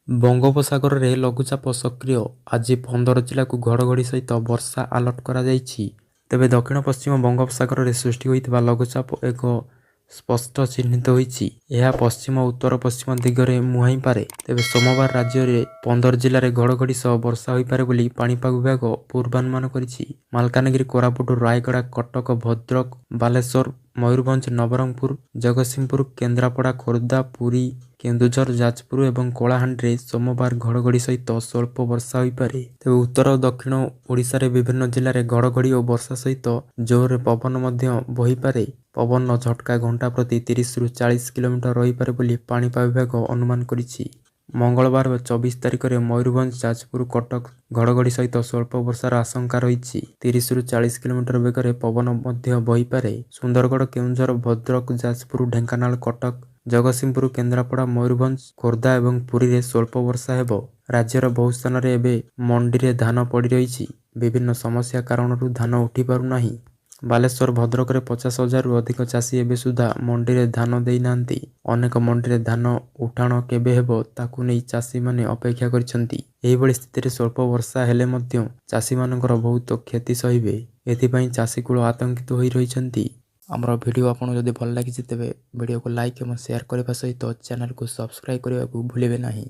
ବଙ୍ଗୋପସାଗରରେ ଲଘୁଚାପ ସକ୍ରିୟ। ଆଜି 15 ଜିଲ୍ଲାକୁ ଘଡ଼ଘଡ଼ି ସହିତ ବର୍ଷା ଆଲର୍ଟ କରାଯାଇଛି। ତେବେ ଦକ୍ଷିଣ ପଶ୍ଚିମ ବଙ୍ଗୋପସାଗରରେ ସୃଷ୍ଟି ହୋଇଥିବା ଲଘୁଚାପ ଏକ ସ୍ପଷ୍ଟ ଚିହ୍ନିତ ହୋଇଛି। ଏହା ପଶ୍ଚିମ ଉତ୍ତର ପଶ୍ଚିମ ଦିଗରେ ମୁହାଁଇପାରେ। ତେବେ ସୋମବାର ରାଜ୍ୟରେ 15 ଜିଲ୍ଲାରେ ଘଡ଼ଘଡ଼ି ସହ ବର୍ଷା ହୋଇପାରେ ବୋଲି ପାଣିପାଗ ବିଭାଗ ପୂର୍ବାନୁମାନ କରିଛି। ମାଲକାନଗିରି, କୋରାପୁଟ, ରାୟଗଡ଼ା, କଟକ, ଭଦ୍ରକ, ବାଲେଶ୍ୱର, ମୟୂରଭଞ୍ଜ, ନବରଙ୍ଗପୁର, ଜଗତସିଂହପୁର, କେନ୍ଦ୍ରାପଡ଼ା, ଖୋର୍ଦ୍ଧା, ପୁରୀ, କେନ୍ଦୁଝର, ଯାଜପୁର ଏବଂ କଳାହାଣ୍ଡିରେ ସୋମବାର ଘଡ଼ଘଡ଼ି ସହିତ ସ୍ୱଳ୍ପ ବର୍ଷା ହୋଇପାରେ। ତେବେ ଉତ୍ତର ଓ ଦକ୍ଷିଣ ଓଡ଼ିଶାରେ ବିଭିନ୍ନ ଜିଲ୍ଲାରେ ଘଡ଼ଘଡ଼ି ଓ ବର୍ଷା ସହିତ ଜୋରରେ ପବନ ମଧ୍ୟ ବହିପାରେ। ପବନର ଝଟକା ଘଣ୍ଟା ପ୍ରତି 30ରୁ 40 କିଲୋମିଟର ରହିପାରେ ବୋଲି ପାଣିପାଗ ବିଭାଗ ଅନୁମାନ କରିଛି। ମଙ୍ଗଳବାର 24 ତାରିଖରେ ମୟୂରଭଞ୍ଜ, ଯାଜପୁର, କଟକ ଘଡ଼ଘଡ଼ି ସହିତ ସ୍ୱଳ୍ପ ବର୍ଷାର ଆଶଙ୍କା ରହିଛି। 30ରୁ 40 କିଲୋମିଟର ବେଗରେ ପବନ ମଧ୍ୟ ବହିପାରେ। ସୁନ୍ଦରଗଡ଼, କେଉଁଝର, ଭଦ୍ରକ, ଯାଜପୁର, ଢେଙ୍କାନାଳ, କଟକ, ଜଗତସିଂହପୁର, କେନ୍ଦ୍ରାପଡ଼ା, ମୟୂରଭଞ୍ଜ, ଖୋର୍ଦ୍ଧା ଏବଂ ପୁରୀରେ ସ୍ୱଳ୍ପ ବର୍ଷା ହେବ। ରାଜ୍ୟର ବହୁ ସ୍ଥାନରେ ଏବେ ମଣ୍ଡିରେ ଧାନ ପଡ଼ି ରହିଛି। ବିଭିନ୍ନ ସମସ୍ୟା କାରଣରୁ ଧାନ ଉଠିପାରୁନାହିଁ। ବାଲେଶ୍ୱର, ଭଦ୍ରକରେ 50,000ରୁ ଅଧିକ ଚାଷୀ ଏବେ ସୁଦ୍ଧା ମଣ୍ଡିରେ ଧାନ ଦେଇନାହାନ୍ତି। ଅନେକ ମଣ୍ଡିରେ ଧାନ ଉଠାଣ କେବେ ହେବ ତାକୁ ନେଇ ଚାଷୀମାନେ ଅପେକ୍ଷା କରିଛନ୍ତି। ଏହିଭଳି ସ୍ଥିତିରେ ସ୍ୱଳ୍ପ ବର୍ଷା ହେଲେ ମଧ୍ୟ ଚାଷୀମାନଙ୍କର ବହୁତ କ୍ଷତି ସହିବେ। ଏଥିପାଇଁ ଚାଷୀକୂଳ ଆତଙ୍କିତ ହୋଇ ରହିଛନ୍ତି। ଆମର ଭିଡ଼ିଓ ଆପଣଙ୍କୁ ଯଦି ଭଲ ଲାଗିଛି ତେବେ ଭିଡ଼ିଓକୁ ଲାଇକ୍ ଏବଂ ସେୟାର କରିବା ସହିତ ଚ୍ୟାନେଲକୁ ସବସ୍କ୍ରାଇବ୍ କରିବାକୁ ଭୁଲିବେ ନାହିଁ।